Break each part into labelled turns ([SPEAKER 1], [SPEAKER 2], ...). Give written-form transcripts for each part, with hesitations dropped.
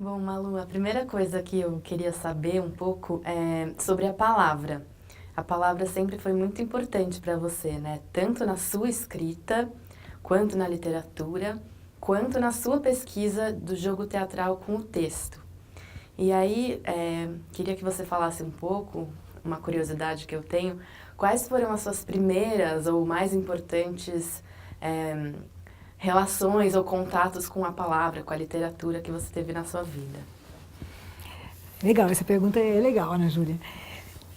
[SPEAKER 1] Bom, Malu, a primeira coisa que eu queria saber um pouco é sobre a palavra. A palavra sempre foi muito importante para você, né? Tanto na sua escrita, quanto na literatura, quanto na sua pesquisa do jogo teatral com o texto. E aí, queria que você falasse um pouco, uma curiosidade que eu tenho, quais foram as suas primeiras ou mais importantes relações ou contatos com a palavra, com a literatura que você teve na sua vida?
[SPEAKER 2] Legal, essa pergunta é legal, né, Júlia?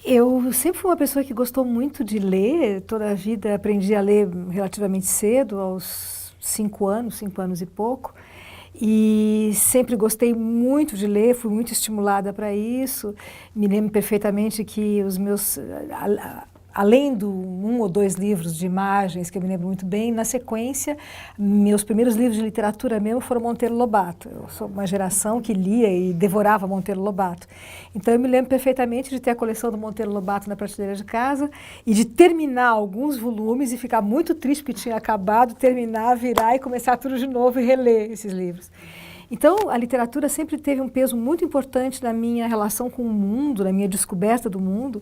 [SPEAKER 2] Eu sempre fui uma pessoa que gostou muito de ler, toda a vida aprendi a ler relativamente cedo, aos 5 anos e pouco, e sempre gostei muito de ler, fui muito estimulada para isso. Me lembro perfeitamente que os meus, além do 1 ou 2 livros de imagens, que eu me lembro muito bem, na sequência, meus primeiros livros de literatura mesmo foram Monteiro Lobato. Eu sou uma geração que lia e devorava Monteiro Lobato. Então eu me lembro perfeitamente de ter a coleção do Monteiro Lobato na prateleira de casa e de terminar alguns volumes e ficar muito triste porque tinha acabado, terminar, virar e começar tudo de novo e reler esses livros. Então, a literatura sempre teve um peso muito importante na minha relação com o mundo, na minha descoberta do mundo.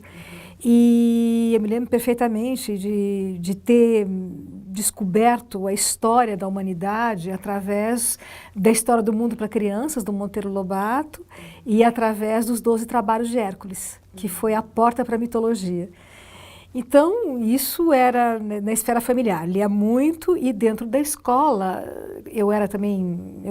[SPEAKER 2] E eu me lembro perfeitamente de ter descoberto a história da humanidade através da História do Mundo para Crianças, do Monteiro Lobato, e através dos 12 Trabalhos de Hércules, que foi a porta para a mitologia. Então, isso era na esfera familiar, lia muito, e dentro da escola eu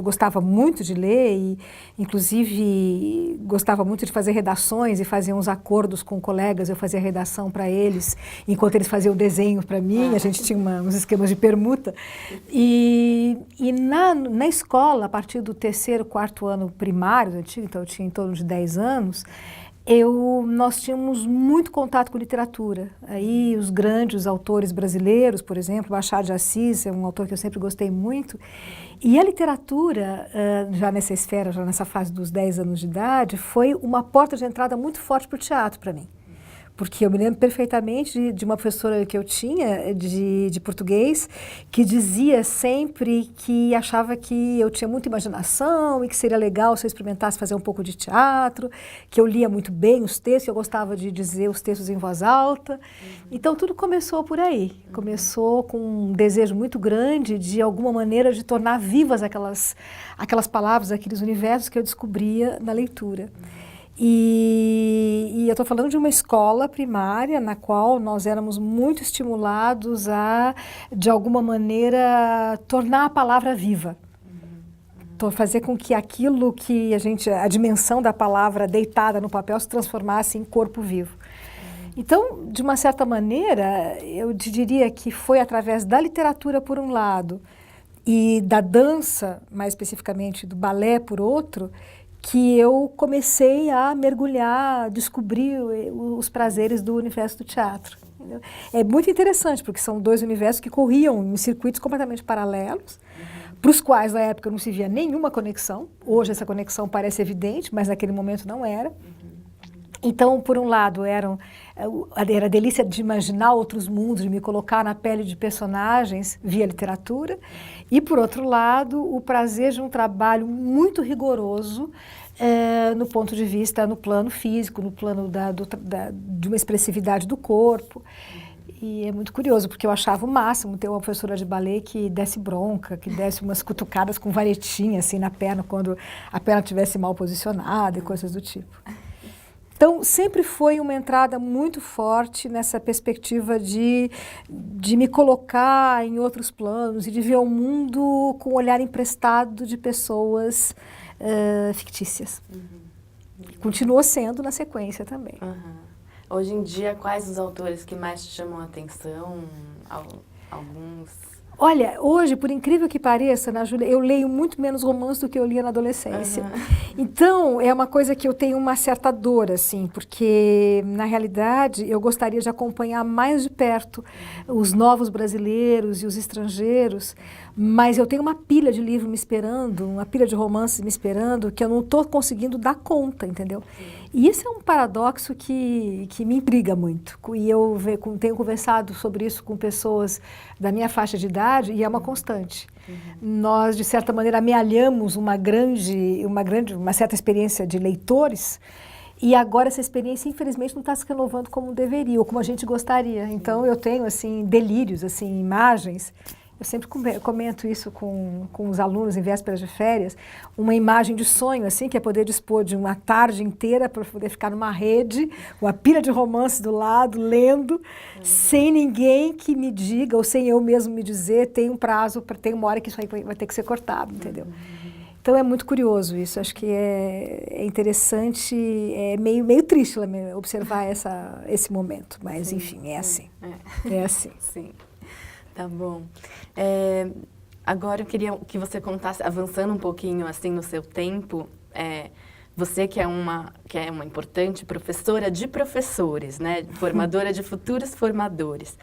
[SPEAKER 2] gostava muito de ler e inclusive gostava muito de fazer redações e fazia uns acordos com colegas, eu fazia redação para eles, enquanto eles faziam o desenho para mim, a gente tinha uns esquemas de permuta. E na escola, a partir do 3º, 4º ano primário, então eu tinha em torno de 10 anos, nós tínhamos muito contato com literatura. Aí os grandes autores brasileiros, por exemplo, Machado de Assis é um autor que eu sempre gostei muito. E a literatura, já nessa esfera, já nessa fase dos 10 anos de idade, foi uma porta de entrada muito forte para o teatro para mim. Porque eu me lembro perfeitamente de uma professora que eu tinha de português que dizia sempre que achava que eu tinha muita imaginação e que seria legal se eu experimentasse fazer um pouco de teatro, que eu lia muito bem os textos, que eu gostava de dizer os textos em voz alta. Então tudo começou por aí. Começou com um desejo muito grande de alguma maneira de tornar vivas aquelas palavras, aqueles universos que eu descobria na leitura. E eu estou falando de uma escola primária na qual nós éramos muito estimulados a, de alguma maneira, tornar a palavra viva. Fazer com que aquilo que a dimensão da palavra deitada no papel se transformasse em corpo vivo. Então, de uma certa maneira, eu te diria que foi através da literatura por um lado e da dança, mais especificamente do balé por outro, que eu comecei a mergulhar, descobrir os prazeres do universo do teatro. Entendeu? É muito interessante, porque são 2 universos que corriam em circuitos completamente paralelos, para os quais na época não se via nenhuma conexão. Hoje essa conexão parece evidente, mas naquele momento não era. Então, por um lado, era a delícia de imaginar outros mundos, de me colocar na pele de personagens via literatura. E, por outro lado, o prazer de um trabalho muito rigoroso no ponto de vista, no plano físico, no plano de uma expressividade do corpo. E é muito curioso, porque eu achava o máximo ter uma professora de balé que desse bronca, que desse umas cutucadas com varetinha assim, na perna, quando a perna estivesse mal posicionada e coisas do tipo. Então, sempre foi uma entrada muito forte nessa perspectiva de me colocar em outros planos e de ver o mundo com um olhar emprestado de pessoas fictícias. Continuou sendo na sequência também.
[SPEAKER 1] Hoje em dia, quais os autores que mais te chamam a atenção? Alguns...
[SPEAKER 2] Olha, hoje, por incrível que pareça, Ana Júlia, eu leio muito menos romance do que eu lia na adolescência. Então, é uma coisa que eu tenho uma certa dor, assim, porque, na realidade, eu gostaria de acompanhar mais de perto os novos brasileiros e os estrangeiros, mas eu tenho uma pilha de livros me esperando, uma pilha de romances me esperando, que eu não estou conseguindo dar conta, entendeu? E isso é um paradoxo que me intriga muito. E eu tenho conversado sobre isso com pessoas da minha faixa de idade, universidade e é uma constante. Nós, de certa maneira, amealhamos uma certa experiência de leitores e agora essa experiência, infelizmente, não está se renovando como deveria ou como a gente gostaria. Então, eu tenho, assim, delírios, assim, imagens. Eu sempre comento isso com os alunos em vésperas de férias, uma imagem de sonho, assim, que é poder dispor de uma tarde inteira para poder ficar numa rede, uma pilha de romance do lado, lendo, sem ninguém que me diga, ou sem eu mesmo me dizer, tem um prazo, tem uma hora que isso aí vai ter que ser cortado, entendeu? Então é muito curioso isso, acho que é interessante, é meio triste observar esse momento, mas enfim, é assim. É assim.
[SPEAKER 1] Sim. Tá bom. Agora eu queria que você contasse, avançando um pouquinho assim no seu tempo, você que é uma importante professora de professores, né? Formadora de futuros formadores.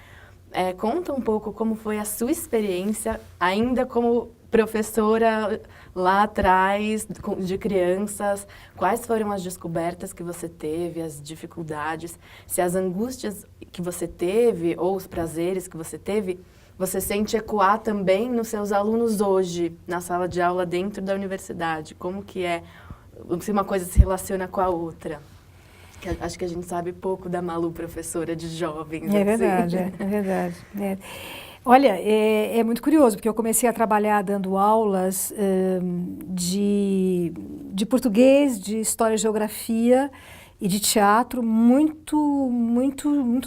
[SPEAKER 1] Conta um pouco como foi a sua experiência ainda como professora lá atrás de crianças, quais foram as descobertas que você teve, as dificuldades, se as angústias que você teve ou os prazeres que você teve, você sente ecoar também nos seus alunos hoje, na sala de aula dentro da universidade? Como que é, se uma coisa se relaciona com a outra? Acho que a gente sabe pouco da Malu, professora de jovens.
[SPEAKER 2] É verdade, é verdade. Olha, é muito curioso, porque eu comecei a trabalhar dando aulas de português, de história e geografia e de teatro muito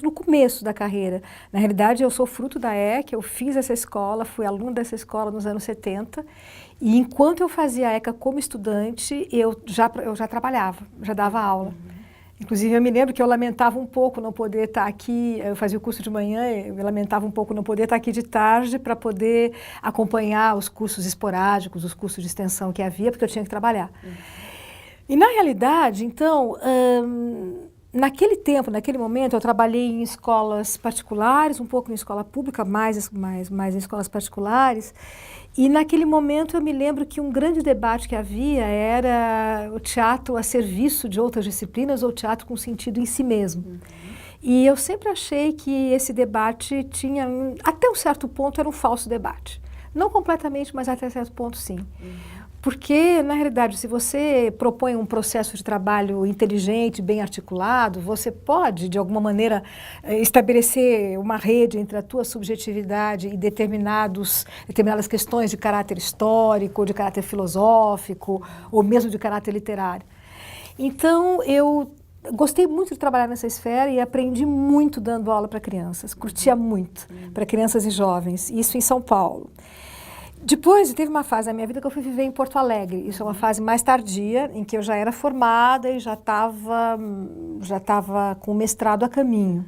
[SPEAKER 2] no começo da carreira. Na realidade, eu sou fruto da ECA, eu fiz essa escola, fui aluna dessa escola nos anos 70, e enquanto eu fazia a ECA como estudante, eu já trabalhava, já dava aula. Inclusive, eu me lembro que eu lamentava um pouco não poder estar aqui, eu fazia o curso de manhã, eu lamentava um pouco não poder estar aqui de tarde para poder acompanhar os cursos esporádicos, os cursos de extensão que havia, porque eu tinha que trabalhar. E, na realidade, então, naquele tempo, naquele momento, eu trabalhei em escolas particulares, um pouco em escola pública, mais em escolas particulares. E, naquele momento, eu me lembro que um grande debate que havia era o teatro a serviço de outras disciplinas ou teatro com sentido em si mesmo. E eu sempre achei que esse debate tinha, até um certo ponto, era um falso debate. Não completamente, mas até certo ponto, sim. Porque, na realidade, se você propõe um processo de trabalho inteligente, bem articulado, você pode, de alguma maneira, estabelecer uma rede entre a tua subjetividade e determinadas questões de caráter histórico, de caráter filosófico, ou mesmo de caráter literário. Então, eu gostei muito de trabalhar nessa esfera e aprendi muito dando aula para crianças, curtia muito para crianças e jovens, isso em São Paulo. Depois, teve uma fase da minha vida que eu fui viver em Porto Alegre. Isso é uma fase mais tardia, em que eu já era formada e já estava com o mestrado a caminho.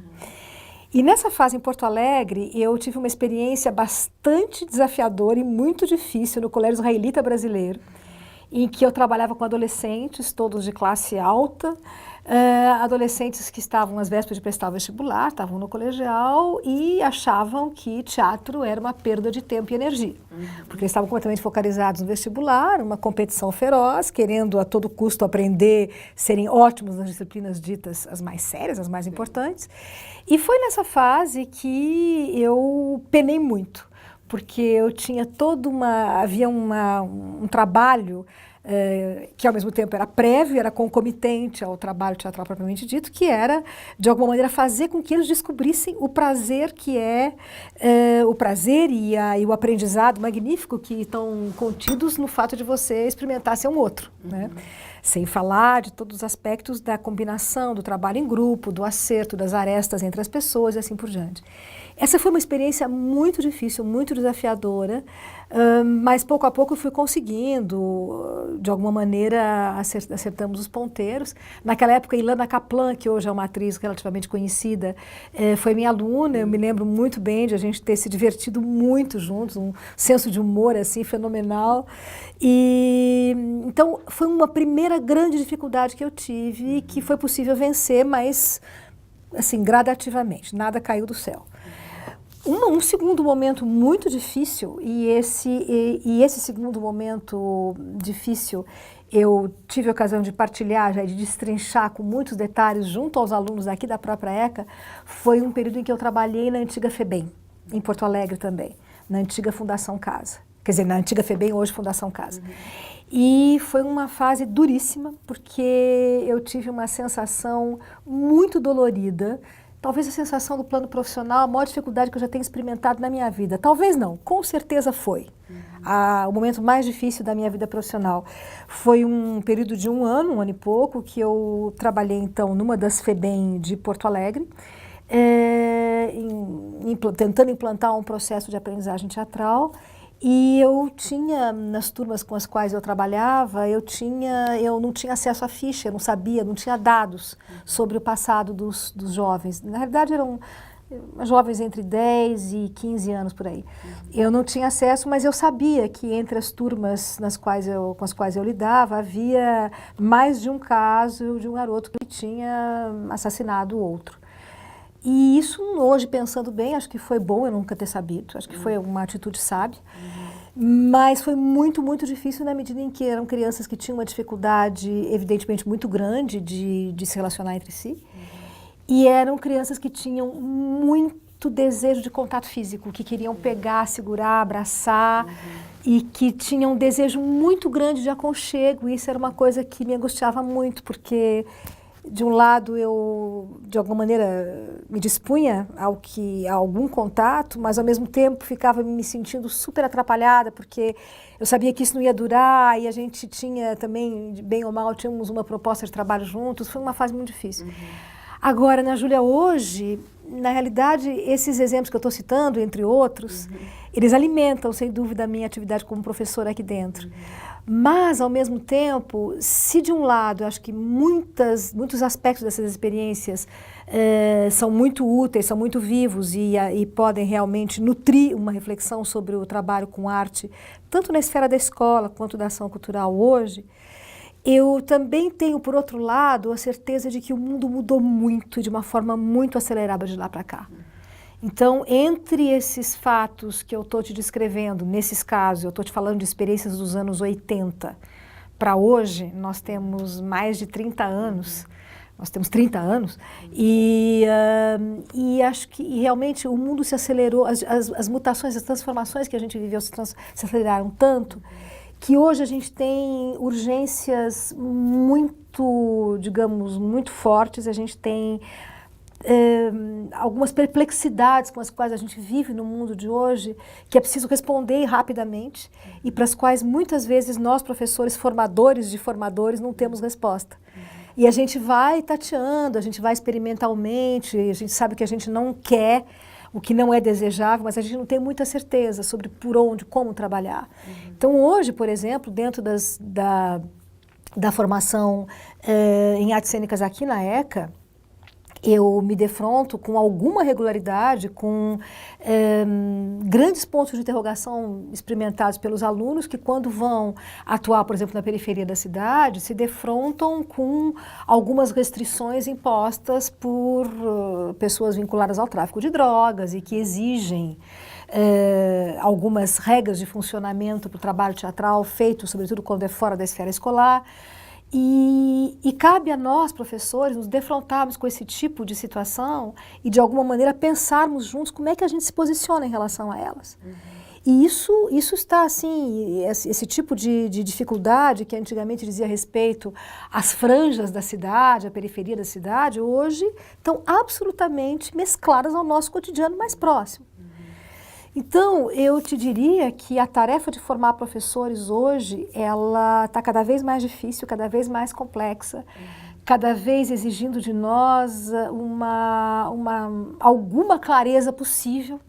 [SPEAKER 2] E nessa fase em Porto Alegre, eu tive uma experiência bastante desafiadora e muito difícil no Colégio Israelita Brasileiro, em que eu trabalhava com adolescentes, todos de classe alta, adolescentes que estavam às vésperas de prestar o vestibular, estavam no colegial e achavam que teatro era uma perda de tempo e energia. Porque eles estavam completamente focalizados no vestibular, uma competição feroz, querendo a todo custo aprender, serem ótimos nas disciplinas ditas as mais sérias, as mais importantes. E foi nessa fase que eu penei muito, porque eu tinha havia um trabalho que ao mesmo tempo era prévio, era concomitante ao trabalho teatral propriamente dito, que era, de alguma maneira, fazer com que eles descobrissem o prazer que o prazer e o aprendizado magnífico que estão contidos no fato de você experimentar ser um outro, né? Sem falar de todos os aspectos da combinação, do trabalho em grupo, do acerto, das arestas entre as pessoas e assim por diante. Essa foi uma experiência muito difícil, muito desafiadora, mas pouco a pouco eu fui conseguindo, de alguma maneira acertamos os ponteiros. Naquela época, Ilana Kaplan, que hoje é uma atriz relativamente conhecida, foi minha aluna. Eu me lembro muito bem de a gente ter se divertido muito juntos, um senso de humor assim fenomenal. E então foi uma primeira grande dificuldade que eu tive, que foi possível vencer, mas assim gradativamente, nada caiu do céu. Um segundo momento muito difícil, e esse segundo momento difícil eu tive a ocasião de partilhar, de destrinchar com muitos detalhes junto aos alunos aqui da própria ECA, foi um período em que eu trabalhei na antiga FEBEM, em Porto Alegre também. na antiga Fundação Casa. Quer dizer, na antiga FEBEM, hoje Fundação Casa. E foi uma fase duríssima, porque eu tive uma sensação muito dolorida, talvez a sensação do plano profissional, a maior dificuldade que eu já tenho experimentado na minha vida. Talvez não, com certeza foi. O momento mais difícil da minha vida profissional. Foi um período de um ano e pouco, que eu trabalhei então numa das FEBEM de Porto Alegre, tentando implantar um processo de aprendizagem teatral. E eu tinha, nas turmas com as quais eu trabalhava, eu não tinha acesso à ficha, eu não sabia, não tinha dados sobre o passado dos jovens. Na realidade, eram jovens entre 10 e 15 anos, por aí. Eu não tinha acesso, mas eu sabia que entre as turmas com as quais eu lidava, havia mais de um caso de um garoto que tinha assassinado outro. E isso, hoje, pensando bem, acho que foi bom eu nunca ter sabido. Acho que foi uma atitude sábia. Mas foi muito, muito difícil na medida em que eram crianças que tinham uma dificuldade, evidentemente, muito grande de se relacionar entre si. E eram crianças que tinham muito desejo de contato físico, que queriam pegar, segurar, abraçar, e que tinham um desejo muito grande de aconchego. E isso era uma coisa que me angustiava muito, porque... De um lado, eu, de alguma maneira, me dispunha a algum contato, mas, ao mesmo tempo, ficava me sentindo super atrapalhada, porque eu sabia que isso não ia durar e a gente tinha também, bem ou mal, tínhamos uma proposta de trabalho juntos. Foi uma fase muito difícil. Agora, na Júlia, hoje, na realidade, esses exemplos que eu estou citando, entre outros, eles alimentam, sem dúvida, a minha atividade como professora aqui dentro. Mas, ao mesmo tempo, se de um lado, eu acho que muitos aspectos dessas experiências são muito úteis, são muito vivos e podem realmente nutrir uma reflexão sobre o trabalho com arte, tanto na esfera da escola quanto da ação cultural hoje, eu também tenho, por outro lado, a certeza de que o mundo mudou muito, de uma forma muito acelerada de lá para cá. Então, entre esses fatos que eu estou te descrevendo, nesses casos, eu estou te falando de experiências dos anos 80 para hoje, nós temos mais de 30 anos, nós temos 30 anos, e acho que realmente o mundo se acelerou, as mutações, as transformações que a gente viveu se aceleraram tanto, que hoje a gente tem urgências muito, digamos, muito fortes, a gente tem algumas perplexidades com as quais a gente vive no mundo de hoje, que é preciso responder rapidamente e para as quais muitas vezes nós, professores, formadores de formadores, não temos resposta. E a gente vai tateando, a gente vai experimentalmente, a gente sabe que a gente não quer, o que não é desejável, mas a gente não tem muita certeza sobre por onde, como trabalhar. Então hoje, por exemplo, dentro da formação em artes cênicas aqui na ECA, eu me defronto com alguma regularidade com grandes pontos de interrogação experimentados pelos alunos que, quando vão atuar, por exemplo, na periferia da cidade, se defrontam com algumas restrições impostas por pessoas vinculadas ao tráfico de drogas e que exigem algumas regras de funcionamento para o trabalho teatral feito, sobretudo, quando é fora da esfera escolar. E cabe a nós, professores, nos defrontarmos com esse tipo de situação e, de alguma maneira, pensarmos juntos como é que a gente se posiciona em relação a elas. E isso está, assim, esse tipo de dificuldade que antigamente dizia respeito às franjas da cidade, à periferia da cidade, hoje estão absolutamente mescladas ao nosso cotidiano mais próximo. Então, eu te diria que a tarefa de formar professores hoje, ela está cada vez mais difícil, cada vez mais complexa, cada vez exigindo de nós alguma clareza possível,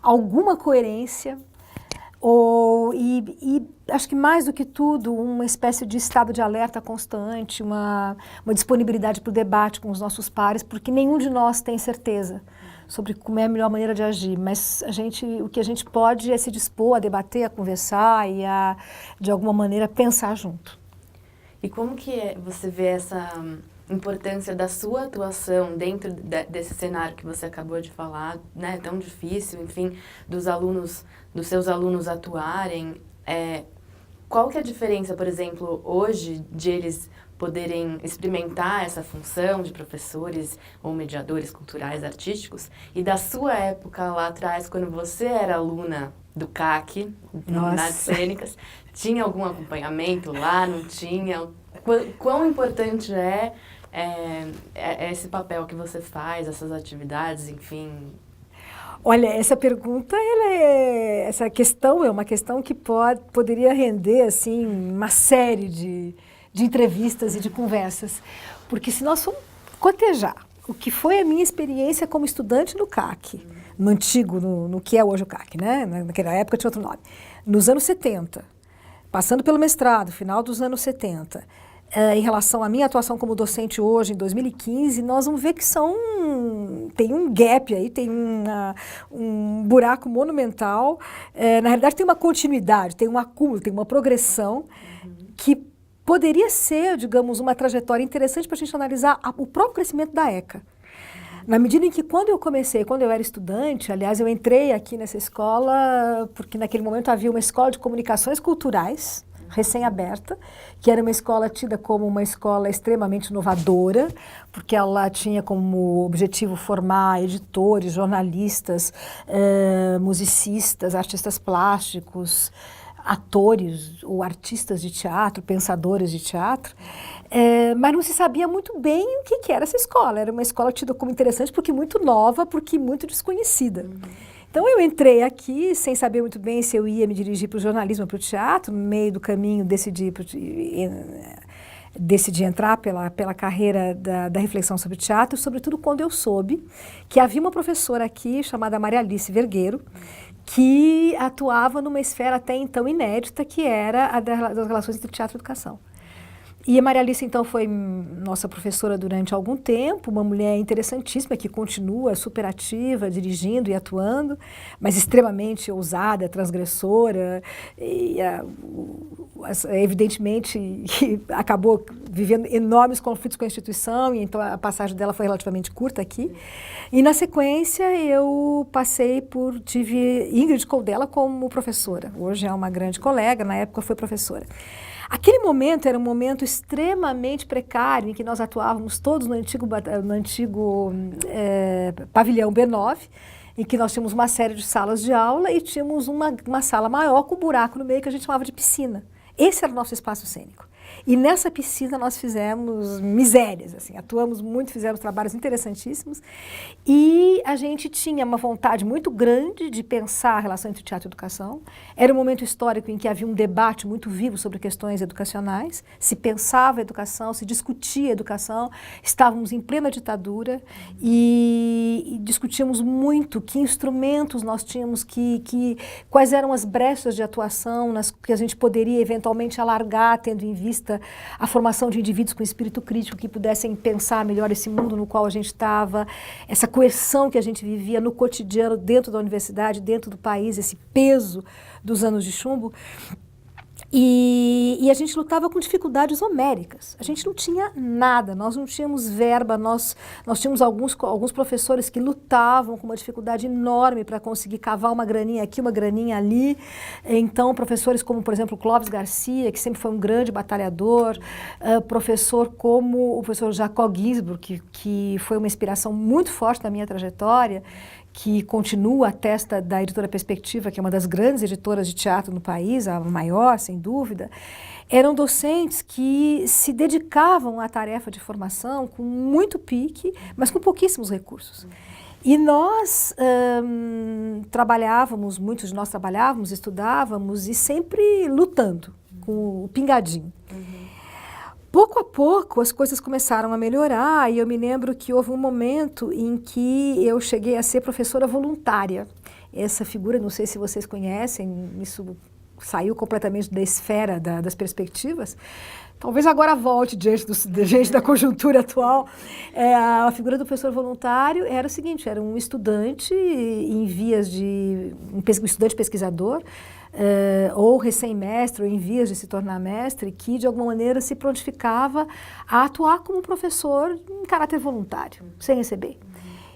[SPEAKER 2] alguma coerência, e acho que mais do que tudo, uma espécie de estado de alerta constante, uma disponibilidade para o debate com os nossos pares, porque nenhum de nós tem certeza sobre como é a melhor maneira de agir, mas o que a gente pode é se dispor a debater, a conversar e a, de alguma maneira, pensar junto.
[SPEAKER 1] E como que você vê essa importância da sua atuação dentro desse cenário que você acabou de falar, né, tão difícil, enfim, dos seus alunos atuarem? Qual que é a diferença, por exemplo, hoje, de eles poderem experimentar essa função de professores ou mediadores culturais, artísticos, e da sua época lá atrás, quando você era aluna do CAC, nas artes cênicas, tinha algum acompanhamento lá, não tinha? Quão importante é esse papel que você faz, essas atividades, enfim?
[SPEAKER 2] Olha, essa pergunta, essa questão é uma questão que poderia render assim, uma série de entrevistas e de conversas. Porque se nós formos cotejar o que foi a minha experiência como estudante no CAC, no antigo, no que é hoje o CAC, né? Naquela época tinha outro nome, nos anos 70, passando pelo mestrado, final dos anos 70, em relação à minha atuação como docente hoje, em 2015, nós vamos ver que tem um gap aí, tem um buraco monumental. Na realidade, tem uma continuidade, tem um acúmulo, tem uma progressão que poderia ser, digamos, uma trajetória interessante para a gente analisar o próprio crescimento da ECA. Na medida em que, quando eu era estudante, aliás, eu entrei aqui nessa escola porque naquele momento havia uma escola de comunicações culturais, recém-aberta, que era uma escola tida como uma escola extremamente inovadora, porque ela tinha como objetivo formar editores, jornalistas, musicistas, artistas plásticos, atores ou artistas de teatro, pensadores de teatro, mas não se sabia muito bem o que era essa escola. Era uma escola tida como interessante porque muito nova, porque muito desconhecida. Então eu entrei aqui sem saber muito bem se eu ia me dirigir para o jornalismo ou para o teatro. No meio do caminho decidi entrar pela carreira da reflexão sobre teatro, sobretudo quando eu soube que havia uma professora aqui chamada Maria Alice Vergueiro, que atuava numa esfera até então inédita, que era a das relações entre teatro e educação. E a Maria Alice, então, foi nossa professora durante algum tempo, uma mulher interessantíssima, que continua super ativa, dirigindo e atuando, mas extremamente ousada, transgressora, e evidentemente acabou vivendo enormes conflitos com a instituição, e então a passagem dela foi relativamente curta aqui. E na sequência eu tive Ingrid Coldela como professora. Hoje é uma grande colega, na época foi professora. Aquele momento era um momento extremamente precário, em que nós atuávamos todos no antigo pavilhão B9, em que nós tínhamos uma série de salas de aula e tínhamos uma sala maior com um buraco no meio que a gente chamava de piscina. Esse era o nosso espaço cênico. E nessa piscina nós fizemos misérias, assim, atuamos muito, fizemos trabalhos interessantíssimos, e a gente tinha uma vontade muito grande de pensar a relação entre teatro e educação. Era um momento histórico em que havia um debate muito vivo sobre questões educacionais, se pensava a educação, se discutia a educação, estávamos em plena ditadura e discutíamos muito que instrumentos nós tínhamos, quais eram as brechas de atuação que a gente poderia eventualmente alargar, tendo em vista a formação de indivíduos com espírito crítico que pudessem pensar melhor esse mundo no qual a gente estava, essa coerção que a gente vivia no cotidiano dentro da universidade, dentro do país, esse peso dos anos de chumbo. E a gente lutava com dificuldades homéricas. A gente não tinha nada, nós não tínhamos verba, nós tínhamos alguns professores que lutavam com uma dificuldade enorme para conseguir cavar uma graninha aqui, uma graninha ali. Então, professores como, por exemplo, Clóvis Garcia, que sempre foi um grande batalhador, professor como o professor Jacob Ginsburg, que foi uma inspiração muito forte na minha trajetória, que continua à testa da Editora Perspectiva, que é uma das grandes editoras de teatro no país, a maior, sem dúvida, eram docentes que se dedicavam à tarefa de formação com muito pique, mas com pouquíssimos recursos. E nós muitos de nós trabalhávamos, estudávamos e sempre lutando com o pingadinho. Pouco a pouco as coisas começaram a melhorar e eu me lembro que houve um momento em que eu cheguei a ser professora voluntária. Essa figura, não sei se vocês conhecem, isso saiu completamente da esfera das perspectivas. Talvez agora volte diante da conjuntura atual. A figura do professor voluntário era o seguinte, era um estudante um estudante pesquisador, ou recém-mestre, ou em vias de se tornar mestre, que de alguma maneira se prontificava a atuar como professor em caráter voluntário, sem receber.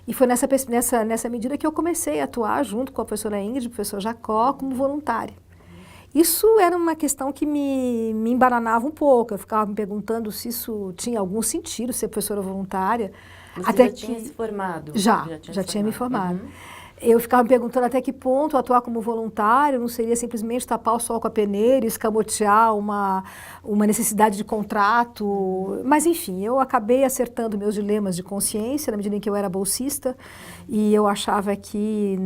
[SPEAKER 2] E foi nessa medida que eu comecei a atuar junto com a professora Ingrid, o professor Jacó, como voluntária. Isso era uma questão que me embananava um pouco. Eu ficava me perguntando se isso tinha algum sentido, ser professora voluntária.
[SPEAKER 1] Você
[SPEAKER 2] Até
[SPEAKER 1] já tinha se formado?
[SPEAKER 2] Já tinha me formado. Eu ficava me perguntando até que ponto atuar como voluntário não seria simplesmente tapar o sol com a peneira, escamotear uma necessidade de contrato. Mas, enfim, eu acabei acertando meus dilemas de consciência na medida em que eu era bolsista e eu achava que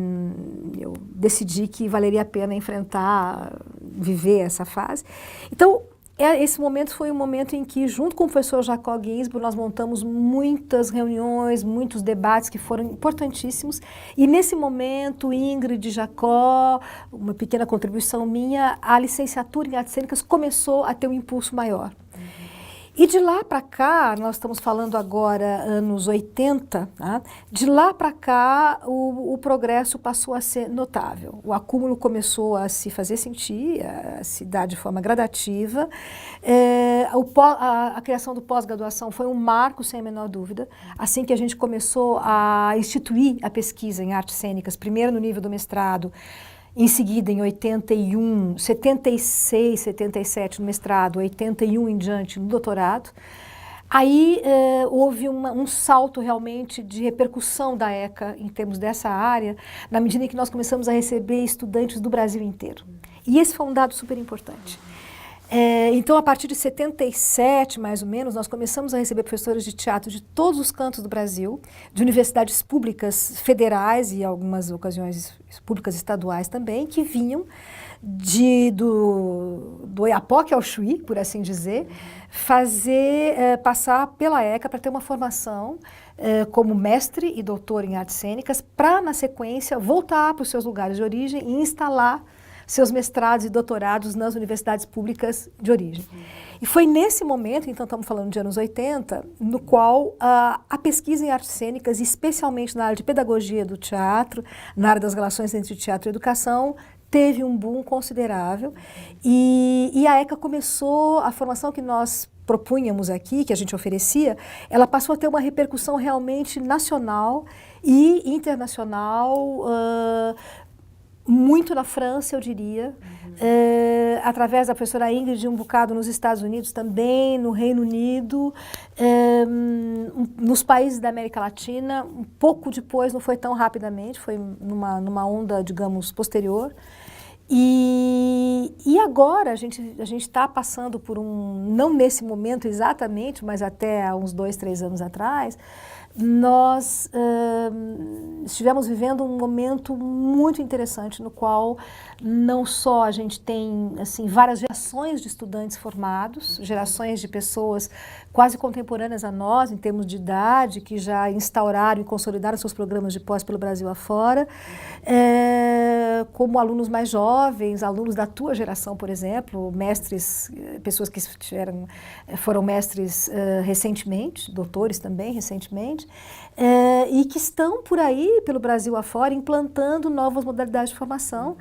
[SPEAKER 2] eu decidi que valeria a pena enfrentar, viver essa fase. Então, esse momento foi um momento em que, junto com o professor Jacó Ginsburg, nós montamos muitas reuniões, muitos debates que foram importantíssimos. E nesse momento, Ingrid, Jacó, uma pequena contribuição minha, a licenciatura em artes cênicas começou a ter um impulso maior. E de lá para cá, nós estamos falando agora anos 80, tá? De lá para cá o progresso passou a ser notável. O acúmulo começou a se fazer sentir, a se dar de forma gradativa. A criação do pós-graduação foi um marco, sem a menor dúvida. Assim que a gente começou a instituir a pesquisa em artes cênicas, primeiro no nível do mestrado, em seguida, em 81, 76, 77 no mestrado, 81 em diante no doutorado, aí houve um salto realmente de repercussão da ECA em termos dessa área, na medida em que nós começamos a receber estudantes do Brasil inteiro. E esse foi um dado super importante. Então, a partir de 77, mais ou menos, nós começamos a receber professores de teatro de todos os cantos do Brasil, de universidades públicas federais e algumas ocasiões públicas estaduais também, que vinham do Oiapoque ao Chuí, por assim dizer, passar pela ECA para ter uma formação como mestre e doutor em artes cênicas, para, na sequência, voltar para os seus lugares de origem e instalar seus mestrados e doutorados nas universidades públicas de origem. E foi nesse momento, então estamos falando de anos 80, no qual a pesquisa em artes cênicas, especialmente na área de pedagogia do teatro, na área das relações entre teatro e educação, teve um boom considerável. E a ECA começou, a formação que nós propunhamos aqui, que a gente oferecia, ela passou a ter uma repercussão realmente nacional e internacional, muito na França, eu diria, através da professora Ingrid, um bocado nos Estados Unidos também, no Reino Unido, nos países da América Latina, um pouco depois, não foi tão rapidamente, foi numa onda, digamos, posterior. E agora a gente está passando por não nesse momento exatamente, mas até há uns 2, 3 anos atrás, nós estivemos vivendo um momento muito interessante no qual não só a gente tem assim, várias gerações de estudantes formados, gerações de pessoas quase contemporâneas a nós em termos de idade, que já instauraram e consolidaram seus programas de pós pelo Brasil afora, como alunos mais jovens, alunos da tua geração, por exemplo, mestres, pessoas que foram mestres recentemente, doutores também recentemente, e que estão por aí, pelo Brasil afora, implantando novas modalidades de formação,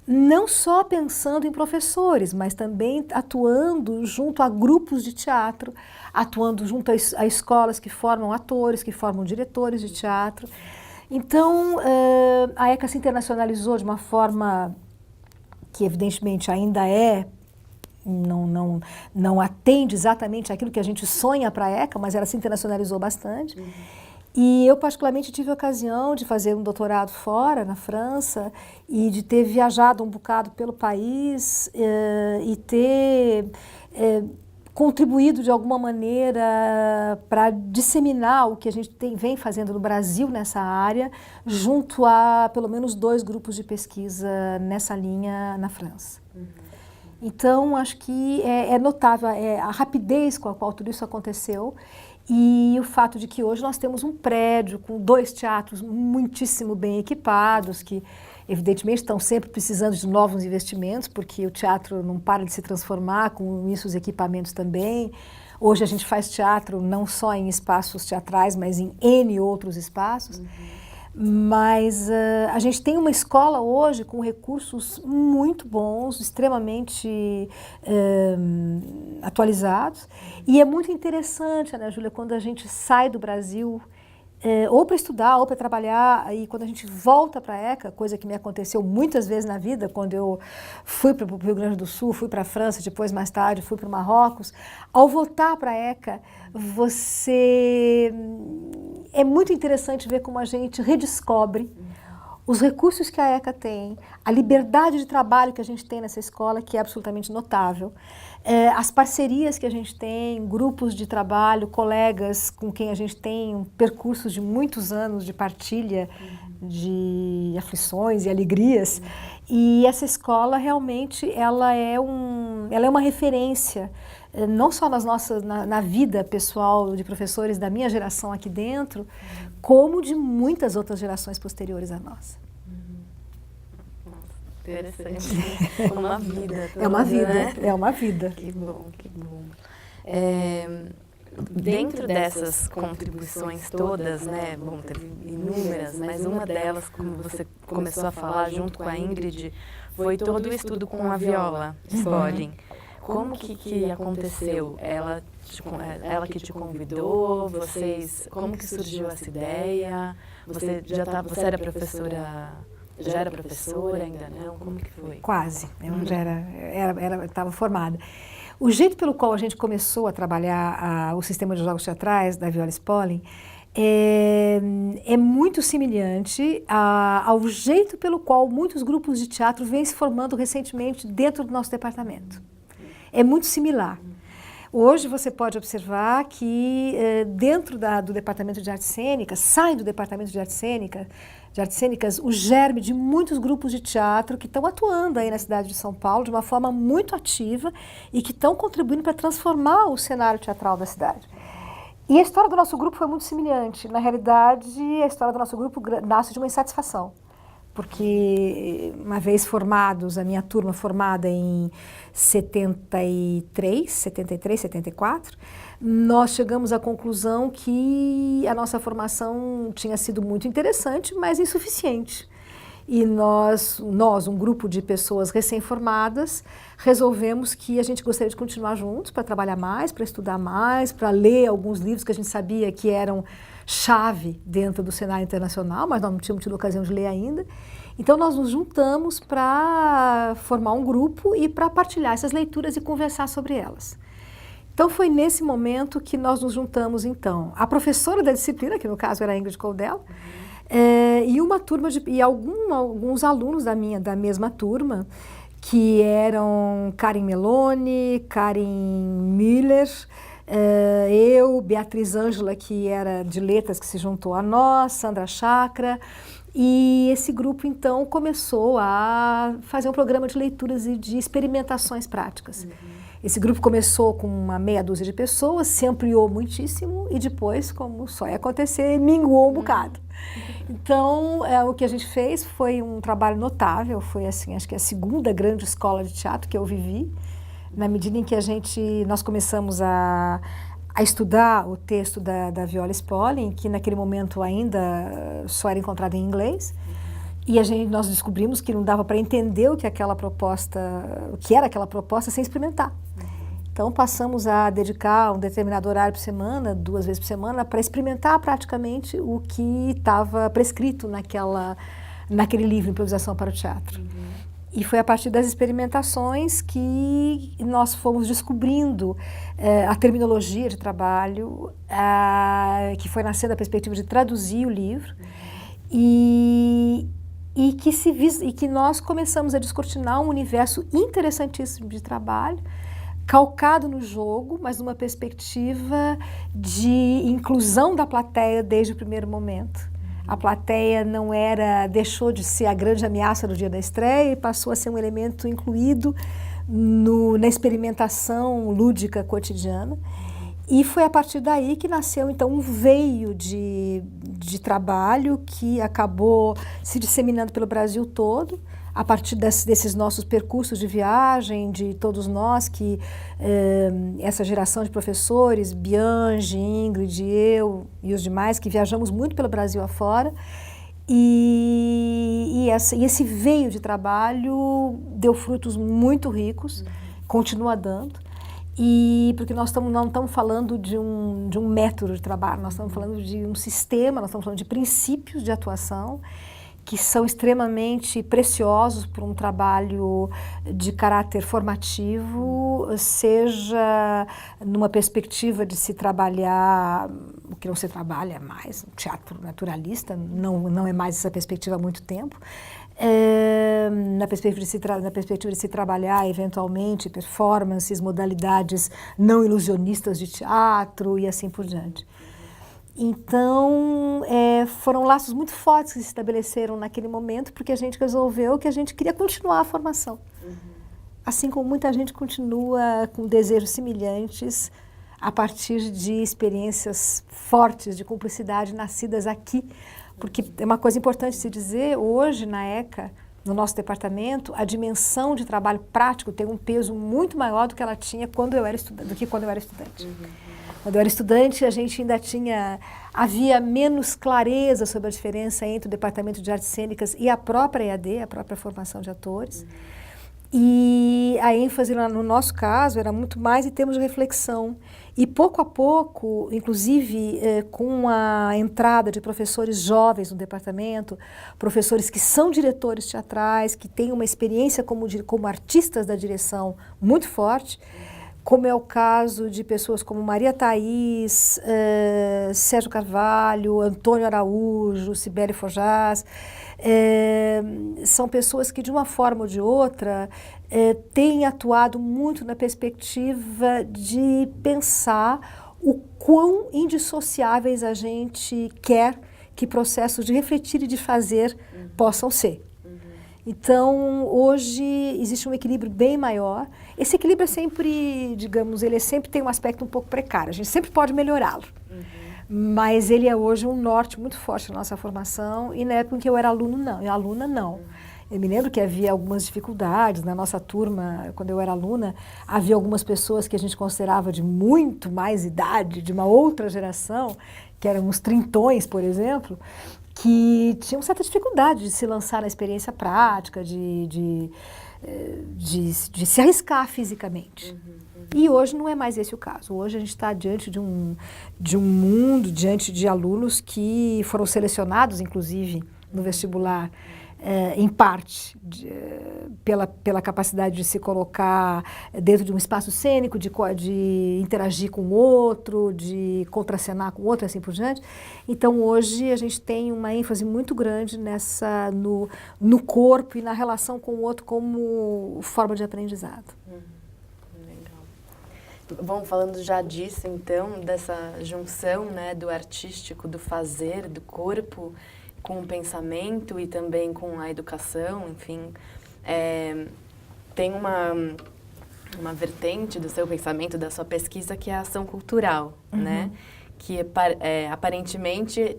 [SPEAKER 2] não só pensando em professores, mas também atuando junto a grupos de teatro, atuando junto a escolas que formam atores, que formam diretores de teatro. Então, a ECA se internacionalizou de uma forma que, evidentemente, ainda não atende exatamente aquilo que a gente sonha para a ECA, mas ela se internacionalizou bastante. E eu, particularmente, tive a ocasião de fazer um doutorado fora, na França, e de ter viajado um bocado pelo país e ter contribuído de alguma maneira para disseminar o que a gente vem fazendo no Brasil nessa área, junto a pelo menos 2 grupos de pesquisa nessa linha na França. Então, acho que é notável a rapidez com a qual tudo isso aconteceu e o fato de que hoje nós temos um prédio com 2 teatros muitíssimo bem equipados, que evidentemente estão sempre precisando de novos investimentos, porque o teatro não para de se transformar, com isso os equipamentos também. Hoje a gente faz teatro não só em espaços teatrais, mas em N outros espaços. Mas a gente tem uma escola hoje com recursos muito bons, extremamente atualizados. E é muito interessante, né, Júlia, quando a gente sai do Brasil ou para estudar, ou para trabalhar, e quando a gente volta para a ECA, coisa que me aconteceu muitas vezes na vida, quando eu fui para o Rio Grande do Sul, fui para a França, depois mais tarde fui para o Marrocos, ao voltar para a ECA, é muito interessante ver como a gente redescobre os recursos que a ECA tem, a liberdade de trabalho que a gente tem nessa escola, que é absolutamente notável, as parcerias que a gente tem, grupos de trabalho, colegas com quem a gente tem percursos de muitos anos de partilha de aflições e alegrias. E essa escola realmente ela é uma referência, não só na vida pessoal de professores da minha geração aqui dentro, como de muitas outras gerações posteriores à nossa.
[SPEAKER 1] Interessante. Uma vida.
[SPEAKER 2] É uma vida,
[SPEAKER 1] né?
[SPEAKER 2] É uma vida.
[SPEAKER 1] Que bom, que bom. Dentro dessas contribuições todas, né, bom, teve inúmeras, mas uma delas, como você começou a falar junto com a Ingrid, foi todo o estudo com a viola, Spolin. Como que aconteceu? Ela que te convidou? Como que surgiu essa ideia? Você era professora? Já era professora, ainda não? Como que foi?
[SPEAKER 2] Quase, eu já estava formada. O jeito pelo qual a gente começou a trabalhar o sistema de jogos teatrais da Viola Spolin é muito semelhante ao jeito pelo qual muitos grupos de teatro vêm se formando recentemente dentro do nosso departamento. É muito similar. Hoje você pode observar que dentro do Departamento de Artes Cênicas, sai do Departamento de Artes Cênicas, o germe de muitos grupos de teatro que estão atuando aí na cidade de São Paulo de uma forma muito ativa e que estão contribuindo para transformar o cenário teatral da cidade. E a história do nosso grupo foi muito semelhante. Na realidade, a história do nosso grupo nasce de uma insatisfação. Porque, uma vez formados, a minha turma formada em 73, 74, nós chegamos à conclusão que a nossa formação tinha sido muito interessante, mas insuficiente. E nós, um grupo de pessoas recém-formadas, resolvemos que a gente gostaria de continuar juntos para trabalhar mais, para estudar mais, para ler alguns livros que a gente sabia que eram chave dentro do cenário internacional, mas nós não tínhamos tido ocasião de ler ainda. Então nós nos juntamos para formar um grupo e para partilhar essas leituras e conversar sobre elas. Então foi nesse momento que nós nos juntamos, então, a professora da disciplina, que no caso era a Ingrid Coldel, e uma turma alguns alunos da mesma turma, que eram Karin Meloni, Karin Müller, eu, Beatriz Ângela, que era de letras, que se juntou a nós, Sandra Chakra, e esse grupo, então, começou a fazer um programa de leituras e de experimentações práticas. Esse grupo começou com uma meia dúzia de pessoas, se ampliou muitíssimo e depois, como só ia acontecer, minguou um bocado. Então, o que a gente fez foi um trabalho notável, foi assim, acho que a segunda grande escola de teatro que eu vivi, na medida em que nós começamos a estudar o texto da Viola Spolin, que naquele momento ainda só era encontrado em inglês, e nós descobrimos que não dava para entender o que era aquela proposta sem experimentar. Então passamos a dedicar um determinado horário por semana, 2 vezes por semana, para experimentar praticamente o que estava prescrito naquele livro, Improvisação para o Teatro. E foi a partir das experimentações que nós fomos descobrindo a terminologia de trabalho, que foi nascendo a perspectiva de traduzir o livro, e que nós começamos a descortinar um universo interessantíssimo de trabalho, calcado no jogo, mas numa perspectiva de inclusão da plateia desde o primeiro momento. A plateia deixou de ser a grande ameaça do dia da estreia e passou a ser um elemento incluído na experimentação lúdica cotidiana. E foi a partir daí que nasceu, então, um veio de trabalho que acabou se disseminando pelo Brasil todo, a partir desses nossos percursos de viagem, de todos nós essa geração de professores, Bianchi, Ingrid, eu e os demais, que viajamos muito pelo Brasil afora, e esse veio de trabalho deu frutos muito ricos, continua dando, E porque nós não estamos falando de um método de trabalho, nós estamos falando de um sistema, nós estamos falando de princípios de atuação que são extremamente preciosos para um trabalho de caráter formativo, seja numa perspectiva de se trabalhar o que não se trabalha mais, o teatro naturalista, não é mais essa perspectiva há muito tempo, na perspectiva de se trabalhar eventualmente performances, modalidades não ilusionistas de teatro e assim por diante. Então, foram laços muito fortes que se estabeleceram naquele momento, porque a gente resolveu que a gente queria continuar a formação. Assim como muita gente continua com desejos semelhantes a partir de experiências fortes de cumplicidade nascidas aqui. Porque é uma coisa importante se dizer, hoje na ECA, no nosso departamento, a dimensão de trabalho prático tem um peso muito maior do que ela tinha quando eu era estudante. Quando eu era estudante, a gente ainda havia menos clareza sobre a diferença entre o Departamento de Artes Cênicas e a própria EAD, a própria formação de atores. E a ênfase no nosso caso era muito mais em termos de reflexão. E pouco a pouco, inclusive com a entrada de professores jovens no departamento, professores que são diretores teatrais, que têm uma experiência como artistas da direção muito forte, como é o caso de pessoas como Maria Thaís, Sérgio Carvalho, Antônio Araújo, Sibeli Fojás. São pessoas que, de uma forma ou de outra, têm atuado muito na perspectiva de pensar o quão indissociáveis a gente quer que processos de refletir e de fazer possam ser. Então, hoje existe um equilíbrio bem maior. Esse equilíbrio é sempre, digamos, ele sempre tem um aspecto um pouco precário. A gente sempre pode melhorá-lo. Mas ele é hoje um norte muito forte na nossa formação. E na época em que eu era aluna, não. Eu me lembro que havia algumas dificuldades na nossa turma, quando eu era aluna, havia algumas pessoas que a gente considerava de muito mais idade, de uma outra geração, que eram uns trintões, por exemplo, que tinham certa dificuldade de se lançar na experiência prática, de se arriscar fisicamente. E hoje não é mais esse o caso. Hoje a gente está diante de um mundo, diante de alunos que foram selecionados, inclusive, no vestibular, em parte pela capacidade de se colocar dentro de um espaço cênico, de interagir com o outro, de contracenar com o outro, assim por diante. Então, hoje, a gente tem uma ênfase muito grande no corpo e na relação com o outro como forma de aprendizado.
[SPEAKER 1] Legal. Bom, falando já disso, então, dessa junção, né, do artístico, do fazer, do corpo, com o pensamento e também com a educação, enfim, tem uma vertente do seu pensamento, da sua pesquisa, que é a ação cultural, né? Que aparentemente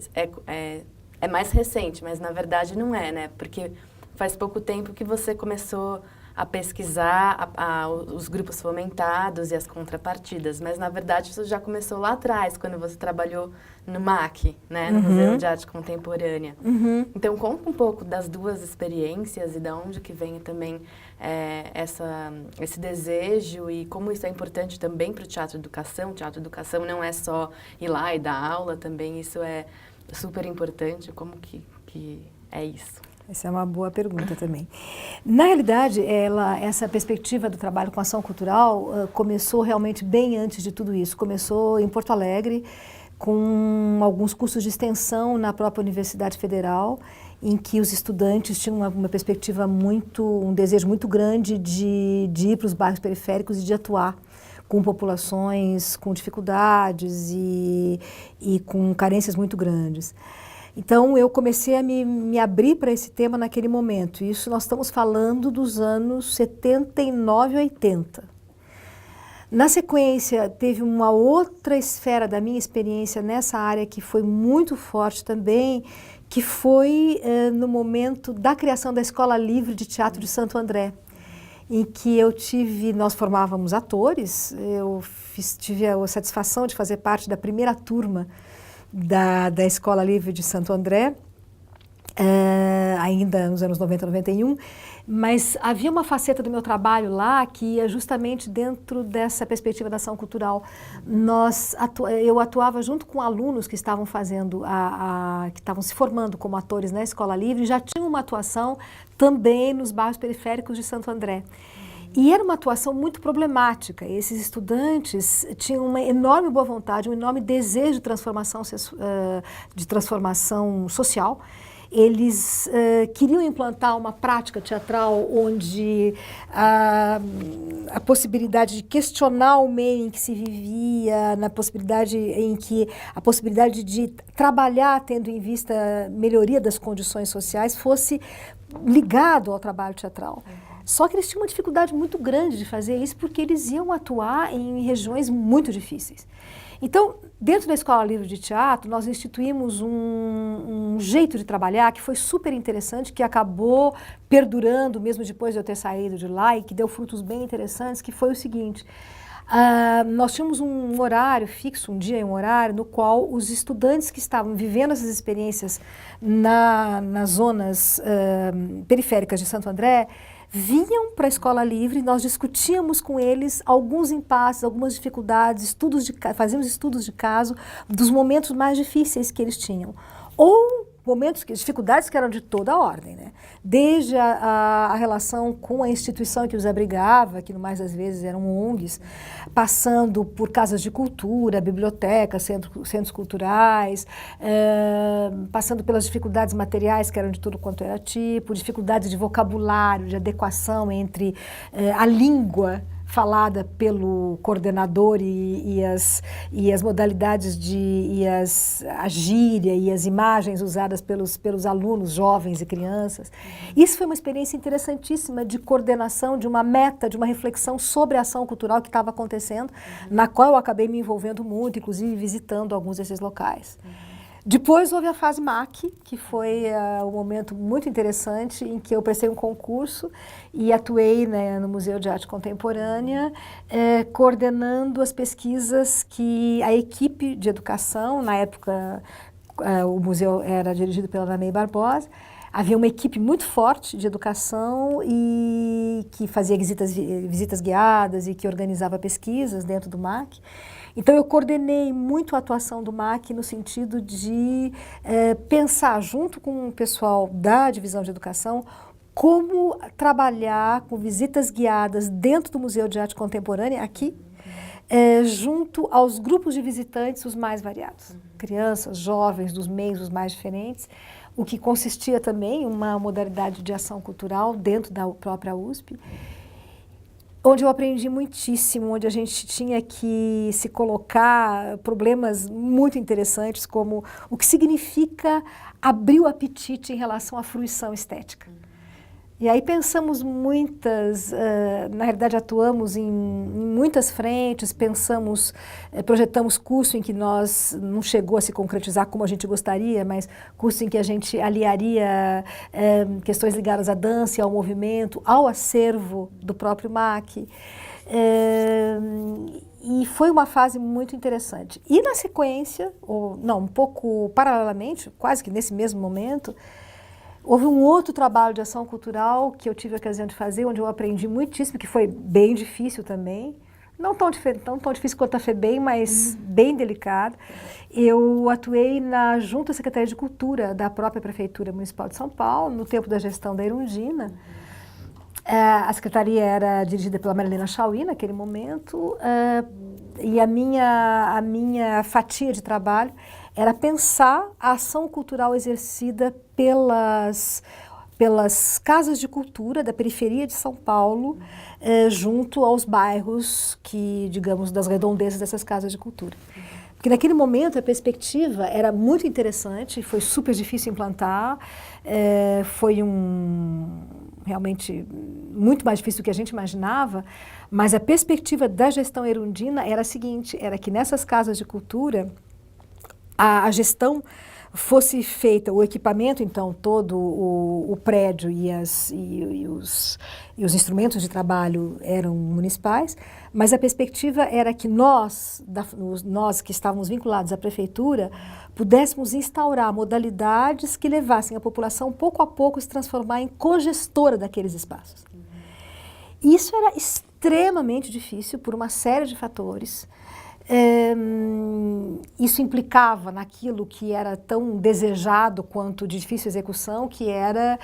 [SPEAKER 1] é mais recente, mas na verdade não é, né? Porque faz pouco tempo que você começou a pesquisar os grupos fomentados e as contrapartidas, mas na verdade isso já começou lá atrás, quando você trabalhou no MAC, né, no Museu de Arte Contemporânea. Então conta um pouco das duas experiências e de onde que vem também esse desejo e como isso é importante também para o Teatro Educação. O Teatro Educação não é só ir lá e dar aula, também isso é super importante. Como que é isso?
[SPEAKER 2] Essa é uma boa pergunta também. Na realidade, essa perspectiva do trabalho com ação cultural começou realmente bem antes de tudo isso. Começou em Porto Alegre, com alguns cursos de extensão na própria Universidade Federal, em que os estudantes tinham uma perspectiva um desejo muito grande de ir para os bairros periféricos e de atuar com populações com dificuldades e com carências muito grandes. Então, eu comecei a me abrir para esse tema naquele momento. Isso nós estamos falando dos anos 79 e 80. Na sequência, teve uma outra esfera da minha experiência nessa área que foi muito forte também, que foi no momento da criação da Escola Livre de Teatro de Santo André, em que nós formávamos atores, tive a satisfação de fazer parte da primeira turma da Escola Livre de Santo André, ainda nos anos 90, 91, Mas havia uma faceta do meu trabalho lá que ia justamente dentro dessa perspectiva da ação cultural. Eu atuava junto com alunos que estavam fazendo, que estavam se formando como atores na Escola Livre, e já tinham uma atuação também nos bairros periféricos de Santo André. E era uma atuação muito problemática. Esses estudantes tinham uma enorme boa vontade, um enorme desejo de transformação social. Eles queriam implantar uma prática teatral onde a possibilidade de questionar o meio em que se vivia, a possibilidade de trabalhar tendo em vista a melhoria das condições sociais fosse ligado ao trabalho teatral. Só que eles tinham uma dificuldade muito grande de fazer isso porque eles iam atuar em regiões muito difíceis. Então, dentro da Escola Livre de Teatro, nós instituímos um jeito de trabalhar que foi super interessante, que acabou perdurando mesmo depois de eu ter saído de lá e que deu frutos bem interessantes, que foi o seguinte: nós tínhamos um horário fixo, um dia e um horário, no qual os estudantes que estavam vivendo essas experiências nas zonas periféricas de Santo André vinham para a Escola Livre, nós discutíamos com eles alguns impasses, algumas dificuldades, fazíamos estudos de caso dos momentos mais difíceis que eles tinham. Ou dificuldades que eram de toda a ordem, né? Desde a relação com a instituição que os abrigava, que no mais das vezes eram ONGs, passando por casas de cultura, bibliotecas, centros culturais, passando pelas dificuldades materiais, que eram de tudo quanto era tipo, dificuldades de vocabulário, de adequação entre a língua falada pelo coordenador e as modalidades a gíria e as imagens usadas pelos alunos, jovens e crianças. Isso foi uma experiência interessantíssima de coordenação, de uma meta, de uma reflexão sobre a ação cultural que estava acontecendo, na qual eu acabei me envolvendo muito, inclusive visitando alguns desses locais. Depois houve a fase MAC, que foi um momento muito interessante em que eu prestei um concurso e atuei, né, no Museu de Arte Contemporânea, coordenando as pesquisas que a equipe de educação, na época o museu era dirigido pela Ana May Barbosa, havia uma equipe muito forte de educação e que fazia visitas guiadas e que organizava pesquisas dentro do MAC. Então, eu coordenei muito a atuação do MAC no sentido de pensar, junto com o pessoal da Divisão de Educação, como trabalhar com visitas guiadas dentro do Museu de Arte Contemporânea, aqui, junto aos grupos de visitantes os mais variados. Crianças, jovens, dos meios os mais diferentes, o que consistia também em uma modalidade de ação cultural dentro da própria USP, onde eu aprendi muitíssimo, onde a gente tinha que se colocar problemas muito interessantes, como o que significa abrir o apetite em relação à fruição estética. E aí pensamos na realidade atuamos em muitas frentes, projetamos curso em que não chegou a se concretizar como a gente gostaria, mas curso em que a gente aliaria questões ligadas à dança, ao movimento, ao acervo do próprio MAC. E foi uma fase muito interessante. E na sequência, um pouco paralelamente, quase que nesse mesmo momento, houve um outro trabalho de ação cultural que eu tive a ocasião de fazer, onde eu aprendi muitíssimo, que foi bem difícil também. Não tão difícil quanto a FEBEM, mas bem delicado. Eu atuei junto à Secretaria de Cultura da própria Prefeitura Municipal de São Paulo, no tempo da gestão da Erundina. A secretaria era dirigida pela Marilena Chauí naquele momento, e a minha fatia de trabalho era pensar a ação cultural exercida pelas casas de cultura da periferia de São Paulo, junto aos bairros digamos, das redondezas dessas casas de cultura. Porque naquele momento a perspectiva era muito interessante, foi super difícil implantar, foi realmente muito mais difícil do que a gente imaginava, mas a perspectiva da gestão Erundina era a seguinte, era que nessas casas de cultura a gestão fosse feita o equipamento, então, todo o prédio e os instrumentos de trabalho eram municipais, mas a perspectiva era que nós que estávamos vinculados à prefeitura, pudéssemos instaurar modalidades que levassem a população, pouco a pouco, a se transformar em cogestora daqueles espaços. Isso era extremamente difícil por uma série de fatores. Isso implicava naquilo que era tão desejado quanto de difícil execução, que era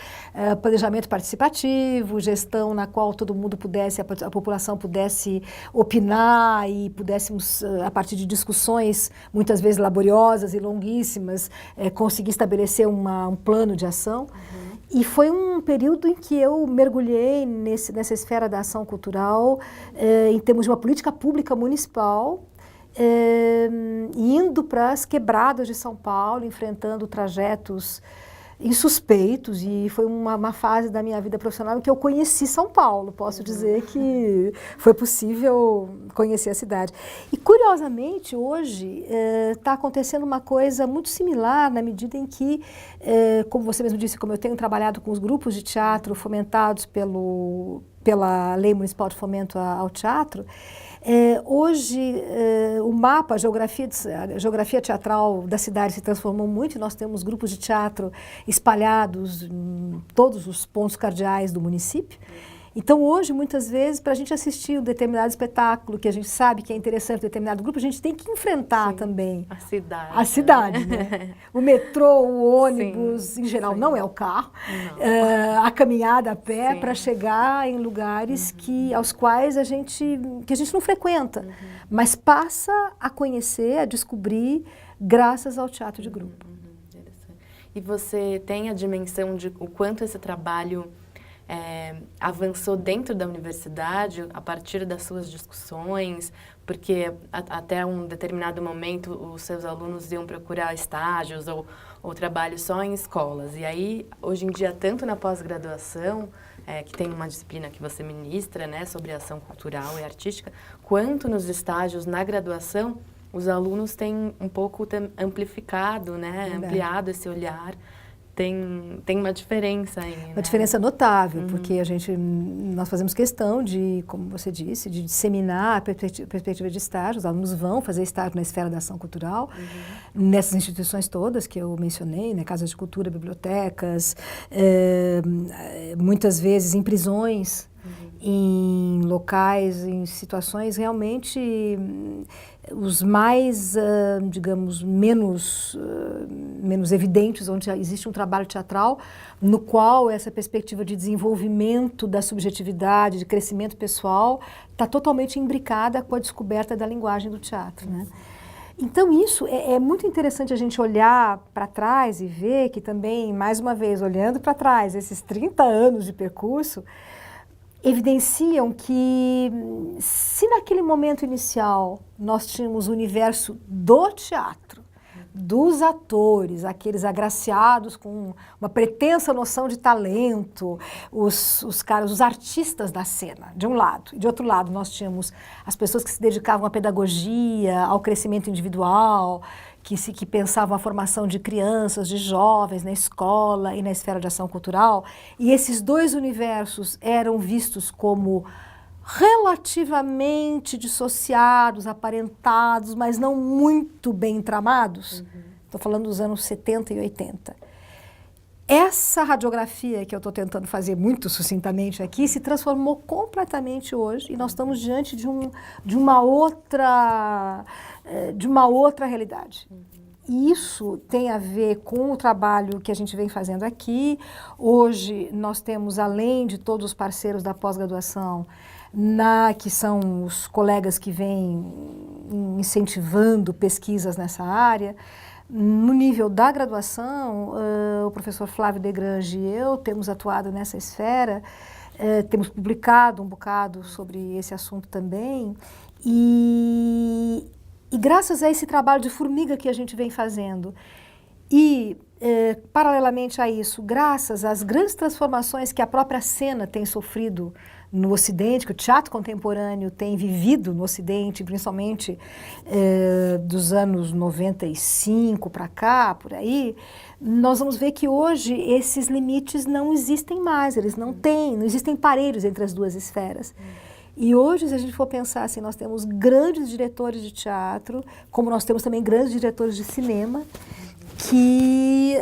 [SPEAKER 2] planejamento participativo, gestão na qual todo mundo pudesse, a população pudesse opinar e pudéssemos, a partir de discussões muitas vezes laboriosas e longuíssimas, conseguir estabelecer um plano de ação. E foi um período em que eu mergulhei nessa esfera da ação cultural, em termos de uma política pública municipal, indo para as quebradas de São Paulo, enfrentando trajetos insuspeitos, e foi uma fase da minha vida profissional em que eu conheci São Paulo. Posso dizer que foi possível conhecer a cidade. E, curiosamente, hoje está acontecendo uma coisa muito similar, na medida em que, como você mesmo disse, como eu tenho trabalhado com os grupos de teatro fomentados pela Lei Municipal de Fomento ao Teatro, hoje o mapa, a geografia teatral da cidade se transformou muito, e nós temos grupos de teatro espalhados em todos os pontos cardeais do município. Então, hoje, muitas vezes, para a gente assistir um determinado espetáculo, que a gente sabe que é interessante, determinado grupo, a gente tem que enfrentar também a cidade, né? O metrô, o ônibus, em geral, não é o carro, a caminhada a pé para chegar em lugares aos quais a gente não frequenta, mas passa a conhecer, a descobrir, graças ao teatro de grupo.
[SPEAKER 1] E você tem a dimensão de o quanto esse trabalho avançou dentro da universidade a partir das suas discussões, porque até um determinado momento os seus alunos iam procurar estágios ou trabalho só em escolas. E aí, hoje em dia, tanto na pós-graduação, que tem uma disciplina que você ministra, né, sobre ação cultural e artística, quanto nos estágios na graduação, os alunos têm um pouco amplificado, né, ampliado esse olhar. Tem uma diferença aí, né?
[SPEAKER 2] Uma diferença notável, porque nós fazemos questão de, como você disse, de disseminar a perspectiva de estágio. Os alunos vão fazer estágio na esfera da ação cultural, nessas instituições todas que eu mencionei, né? Casas de cultura, bibliotecas, muitas vezes em prisões, em locais, em situações realmente os mais, digamos, menos evidentes, onde existe um trabalho teatral no qual essa perspectiva de desenvolvimento da subjetividade, de crescimento pessoal, está totalmente imbricada com a descoberta da linguagem do teatro, né? Então, isso é muito interessante a gente olhar para trás e ver que também, mais uma vez, olhando para trás, esses 30 anos de percurso, evidenciam que, se naquele momento inicial nós tínhamos o universo do teatro, dos atores, aqueles agraciados com uma pretensa noção de talento, os artistas da cena, de um lado. E de outro lado, nós tínhamos as pessoas que se dedicavam à pedagogia, ao crescimento individual, que pensavam a formação de crianças, de jovens na escola e na esfera de ação cultural. E esses dois universos eram vistos como relativamente dissociados, aparentados, mas não muito bem tramados. Estou falando dos anos 70 e 80. Essa radiografia que eu estou tentando fazer muito sucintamente aqui se transformou completamente hoje, e nós estamos diante de uma outra realidade. E isso tem a ver com o trabalho que a gente vem fazendo aqui. Hoje nós temos, além de todos os parceiros da pós-graduação, que são os colegas que vêm incentivando pesquisas nessa área. No nível da graduação, o professor Flávio Degrange e eu temos atuado nessa esfera, temos publicado um bocado sobre esse assunto também, e graças a esse trabalho de formiga que a gente vem fazendo, e paralelamente a isso, graças às grandes transformações que a própria cena tem sofrido no Ocidente, que o teatro contemporâneo tem vivido no Ocidente, principalmente dos anos 95 para cá, por aí, nós vamos ver que hoje esses limites não existem mais, eles não existem parelhos entre as duas esferas. E hoje, se a gente for pensar assim, nós temos grandes diretores de teatro, como nós temos também grandes diretores de cinema, que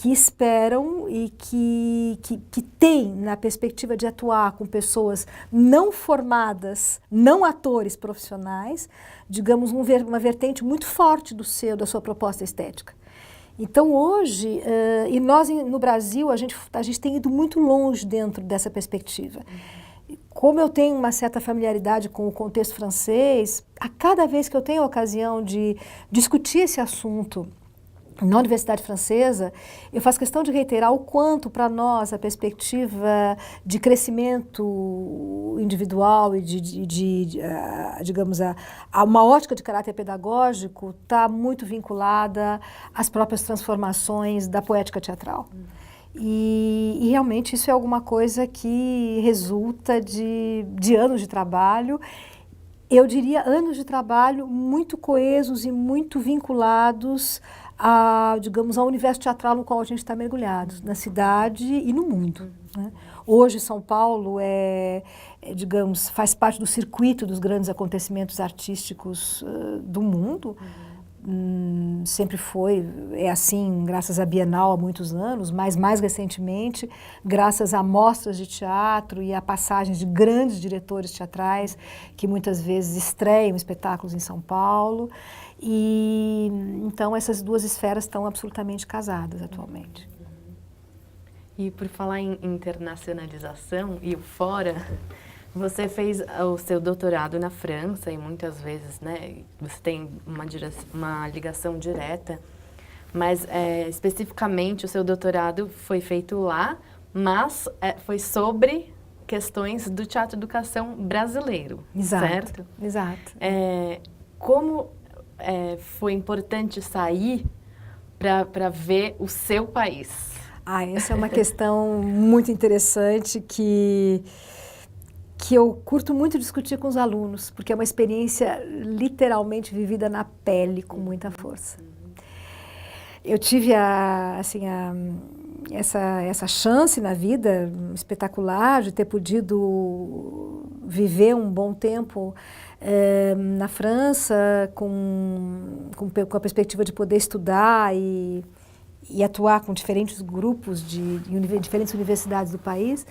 [SPEAKER 2] esperam e que têm, na perspectiva de atuar com pessoas não formadas, não atores profissionais, digamos, uma vertente muito forte da sua proposta estética. Então, hoje, e nós no Brasil, a gente tem ido muito longe dentro dessa perspectiva. Como eu tenho uma certa familiaridade com o contexto francês, a cada vez que eu tenho a ocasião de discutir esse assunto na Universidade Francesa, eu faço questão de reiterar o quanto, para nós, a perspectiva de crescimento individual e digamos, a uma ótica de caráter pedagógico está muito vinculada às próprias transformações da poética teatral. E realmente isso é alguma coisa que resulta de anos de trabalho, eu diria anos de trabalho muito coesos e muito vinculados digamos, ao universo teatral no qual a gente está mergulhado, na cidade e no mundo. Né? Hoje, São Paulo digamos, faz parte do circuito dos grandes acontecimentos artísticos do mundo. Sempre é assim, graças à Bienal há muitos anos, mas mais recentemente, graças a mostras de teatro e a passagens de grandes diretores teatrais que muitas vezes estreiam espetáculos em São Paulo. E então essas duas esferas estão absolutamente casadas atualmente.
[SPEAKER 1] E por falar em internacionalização e o fora, você fez o seu doutorado na França e muitas vezes, né, você tem uma ligação direta, mas especificamente o seu doutorado foi feito lá, mas foi sobre questões do teatro-educação brasileiro,
[SPEAKER 2] exato,
[SPEAKER 1] certo?
[SPEAKER 2] Exato.
[SPEAKER 1] Como foi importante sair para ver o seu país?
[SPEAKER 2] Essa é uma questão muito interessante que eu curto muito discutir com os alunos, porque é uma experiência literalmente vivida na pele, com muita força. Eu tive essa chance na vida espetacular de ter podido viver um bom tempo na França, com a perspectiva de poder estudar e atuar com diferentes grupos de diferentes universidades do país.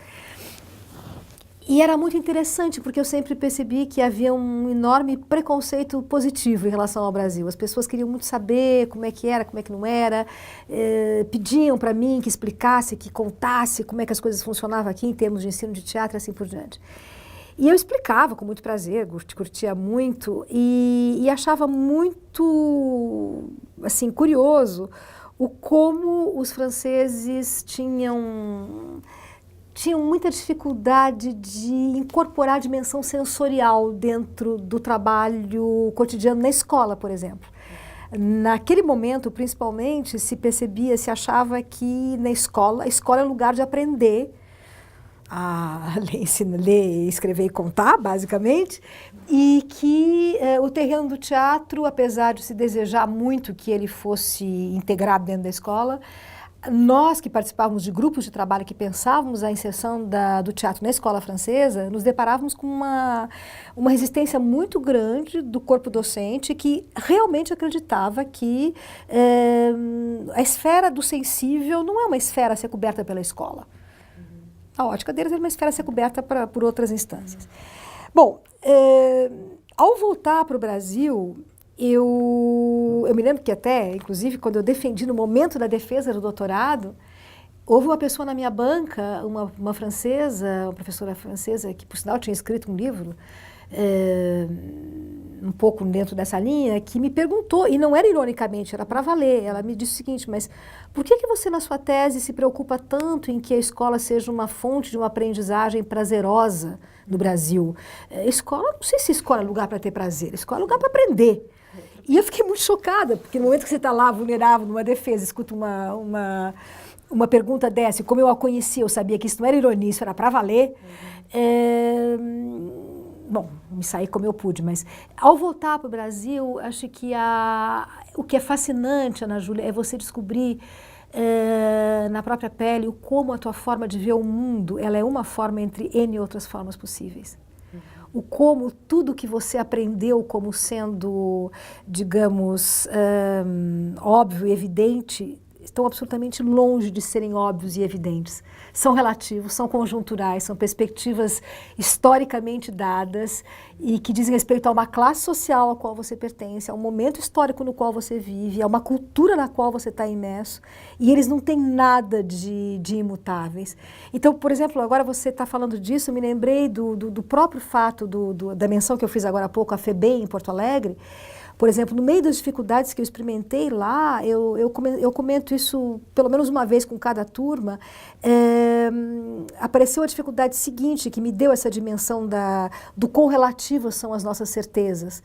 [SPEAKER 2] E era muito interessante, porque eu sempre percebi que havia um enorme preconceito positivo em relação ao Brasil. As pessoas queriam muito saber como é que era, como é que não era, pediam para mim que explicasse, que contasse como é que as coisas funcionavam aqui em termos de ensino de teatro e assim por diante. E eu explicava com muito prazer, curtia muito e achava muito assim, curioso o como os franceses tinham muita dificuldade de incorporar a dimensão sensorial dentro do trabalho cotidiano na escola, por exemplo. Naquele momento, principalmente, se achava que na escola, a escola é um lugar de aprender a ler, escrever e contar, basicamente, e que o terreno do teatro, apesar de se desejar muito que ele fosse integrado dentro da escola, nós que participávamos de grupos de trabalho que pensávamos a inserção do teatro na escola francesa, nos deparávamos com uma resistência muito grande do corpo docente que realmente acreditava que a esfera do sensível não é uma esfera a ser coberta pela escola. A ótica deles era uma esfera a ser coberta por outras instâncias. Bom, ao voltar para o Brasil, eu me lembro que até, inclusive, quando eu defendi, no momento da defesa do doutorado, houve uma pessoa na minha banca, uma francesa, uma professora francesa, que por sinal tinha escrito um livro, um pouco dentro dessa linha, que me perguntou, e não era ironicamente, era para valer, ela me disse o seguinte: mas por que você na sua tese se preocupa tanto em que a escola seja uma fonte de uma aprendizagem prazerosa no Brasil? Escola, não sei se escola é lugar para ter prazer, escola é lugar para aprender. E eu fiquei muito chocada, porque no momento que você está lá vulnerável numa defesa, escuta uma pergunta dessa, como eu a conhecia, eu sabia que isso não era ironia, isso era para valer, bom, me saí como eu pude, mas ao voltar para o Brasil, acho que o que é fascinante, Ana Júlia, é você descobrir na própria pele como a tua forma de ver o mundo, ela é uma forma entre N outras formas possíveis. O como tudo que você aprendeu como sendo, digamos, óbvio e evidente, estão absolutamente longe de serem óbvios e evidentes. São relativos, são conjunturais, são perspectivas historicamente dadas e que dizem respeito a uma classe social a qual você pertence, a um momento histórico no qual você vive, a uma cultura na qual você está imerso, e eles não têm nada de imutáveis. Então, por exemplo, agora você está falando disso, eu me lembrei do próprio fato da menção que eu fiz agora há pouco, a FEBEM em Porto Alegre. Por exemplo, no meio das dificuldades que eu experimentei lá, eu comento isso pelo menos uma vez com cada turma, apareceu a dificuldade seguinte, que me deu essa dimensão do quão relativas são as nossas certezas.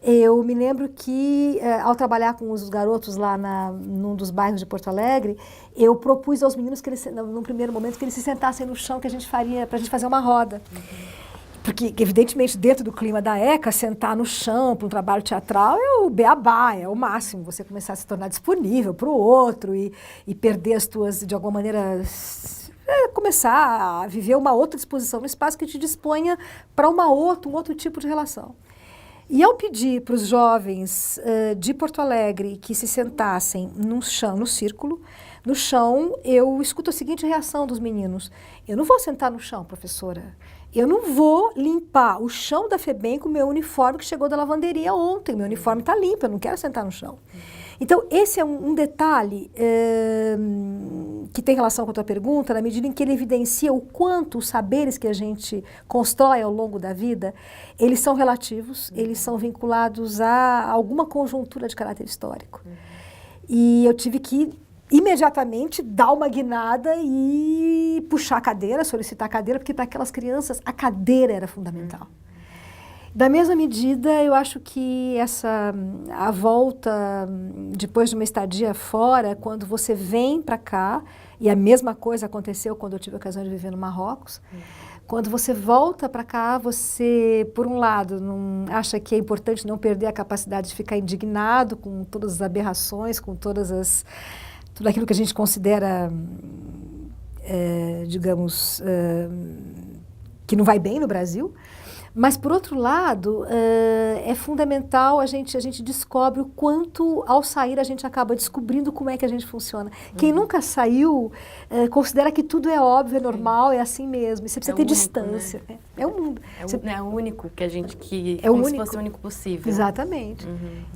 [SPEAKER 2] Eu me lembro que, ao trabalhar com os garotos lá num dos bairros de Porto Alegre, eu propus aos meninos, que eles, num primeiro momento, que eles se sentassem no chão, que a gente faria, para a gente fazer uma roda. Porque, evidentemente, dentro do clima da ECA, sentar no chão para um trabalho teatral é o beabá, é o máximo. Você começar a se tornar disponível para o outro e perder as tuas, de alguma maneira, começar a viver uma outra disposição no espaço que te disponha para um outro tipo de relação. E ao pedir para os jovens de Porto Alegre que se sentassem no chão, no círculo, no chão, eu escuto a seguinte reação dos meninos: eu não vou sentar no chão, professora. Eu não vou limpar o chão da FEBEM com o meu uniforme que chegou da lavanderia ontem. Meu uniforme está limpo, eu não quero sentar no chão. Então, esse é um detalhe que tem relação com a tua pergunta, na medida em que ele evidencia o quanto os saberes que a gente constrói ao longo da vida, eles são relativos, eles são vinculados a alguma conjuntura de caráter histórico. E eu tive que imediatamente dar uma guinada e puxar a cadeira, solicitar a cadeira, porque para aquelas crianças a cadeira era fundamental. Da mesma medida, eu acho que a volta, depois de uma estadia fora, quando você vem para cá, e a mesma coisa aconteceu quando eu tive a ocasião de viver no Marrocos, quando você volta para cá, você, por um lado, não acha que é importante não perder a capacidade de ficar indignado com todas as aberrações, com tudo aquilo que a gente considera, digamos, que não vai bem no Brasil. Mas, por outro lado, é fundamental a gente descobre o quanto, ao sair, a gente acaba descobrindo como é que a gente funciona. Quem nunca saiu, considera que tudo é óbvio, é normal, é assim mesmo. E você precisa ter único, distância. Né? É o mundo.
[SPEAKER 1] É o único que a gente... como se fosse o único possível.
[SPEAKER 2] Exatamente.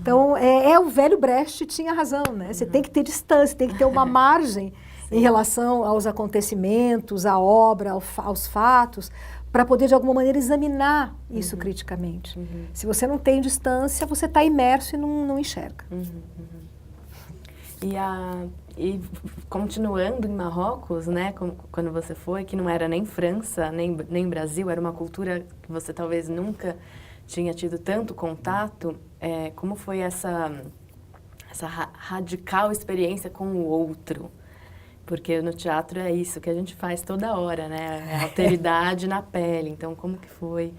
[SPEAKER 2] Então, o velho Brecht tinha razão, né? Você tem que ter distância, tem que ter uma margem em relação aos acontecimentos, à obra, aos fatos, para poder, de alguma maneira, examinar isso criticamente. Se você não tem distância, você está imerso e não enxerga.
[SPEAKER 1] E continuando em Marrocos, né, quando você foi, que não era nem França, nem Brasil, era uma cultura que você talvez nunca tinha tido tanto contato, como foi essa radical experiência com o outro? Porque no teatro é isso que a gente faz toda hora, né? É a alteridade na pele. Então, como que foi?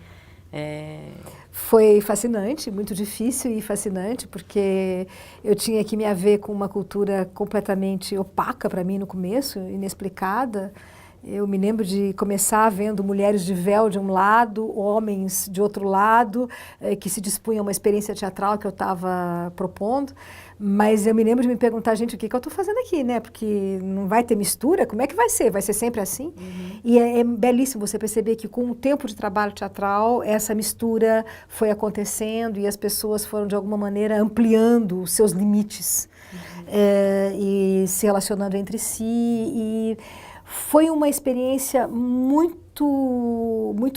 [SPEAKER 2] Foi fascinante, muito difícil e fascinante, porque eu tinha que me haver com uma cultura completamente opaca para mim no começo, inexplicada. Eu me lembro de começar vendo mulheres de véu de um lado, homens de outro lado, que se dispunham a uma experiência teatral que eu estava propondo. Mas eu me lembro de me perguntar, gente, o que eu estou fazendo aqui, né? Porque não vai ter mistura, como é que vai ser? Vai ser sempre assim? E é belíssimo você perceber que com o tempo de trabalho teatral, essa mistura foi acontecendo e as pessoas foram, de alguma maneira, ampliando os seus limites e se relacionando entre si. E foi uma experiência muito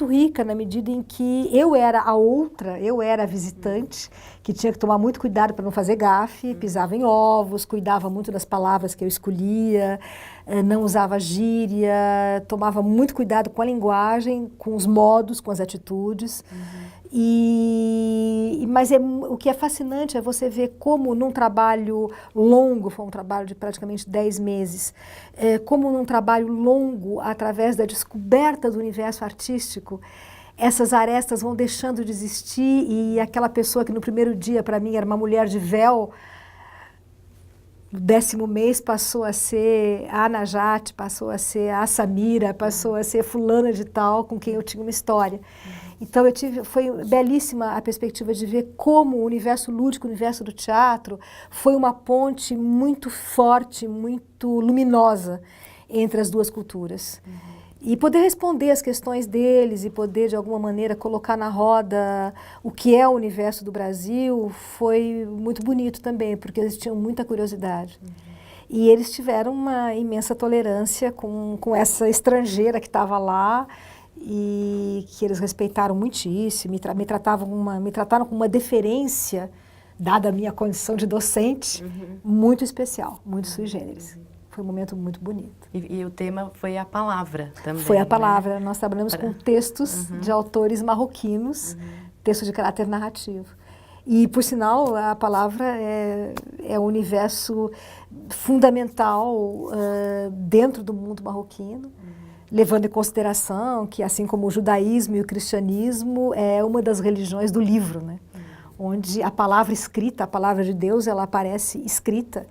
[SPEAKER 2] rica na medida em que eu era a outra, eu era a visitante, que tinha que tomar muito cuidado para não fazer gafe, pisava em ovos, cuidava muito das palavras que eu escolhia, não usava gíria, tomava muito cuidado com a linguagem, com os modos, com as atitudes. E Mas o que é fascinante é você ver como num trabalho longo, foi um trabalho de praticamente 10 meses, como num trabalho longo, através da descoberta do universo artístico, essas arestas vão deixando de existir e aquela pessoa que no primeiro dia, para mim, era uma mulher de véu, no 10º mês passou a ser a Najat, passou a ser a Samira, passou a ser fulana de tal, com quem eu tinha uma história. Então foi belíssima a perspectiva de ver como o universo lúdico, o universo do teatro, foi uma ponte muito forte, muito luminosa entre as duas culturas. E poder responder as questões deles e poder, de alguma maneira, colocar na roda o que é o universo do Brasil foi muito bonito também, porque eles tinham muita curiosidade. E eles tiveram uma imensa tolerância com essa estrangeira que estava lá e que eles respeitaram muitíssimo, me trataram com uma deferência, dada a minha condição de docente, muito especial, muito sui generis. Foi um momento muito bonito.
[SPEAKER 1] E o tema foi a palavra também,
[SPEAKER 2] Foi a palavra.
[SPEAKER 1] Né?
[SPEAKER 2] Nós trabalhamos com textos de autores marroquinos, textos de caráter narrativo. E, por sinal, a palavra é um universo fundamental dentro do mundo marroquino, levando em consideração que, assim como o judaísmo e o cristianismo, é uma das religiões do livro, né? Onde a palavra escrita, a palavra de Deus, ela aparece escrita.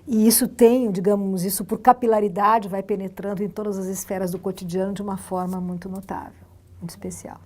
[SPEAKER 2] E isso tem, digamos, isso por capilaridade vai penetrando em todas as esferas do cotidiano de uma forma muito notável, muito especial.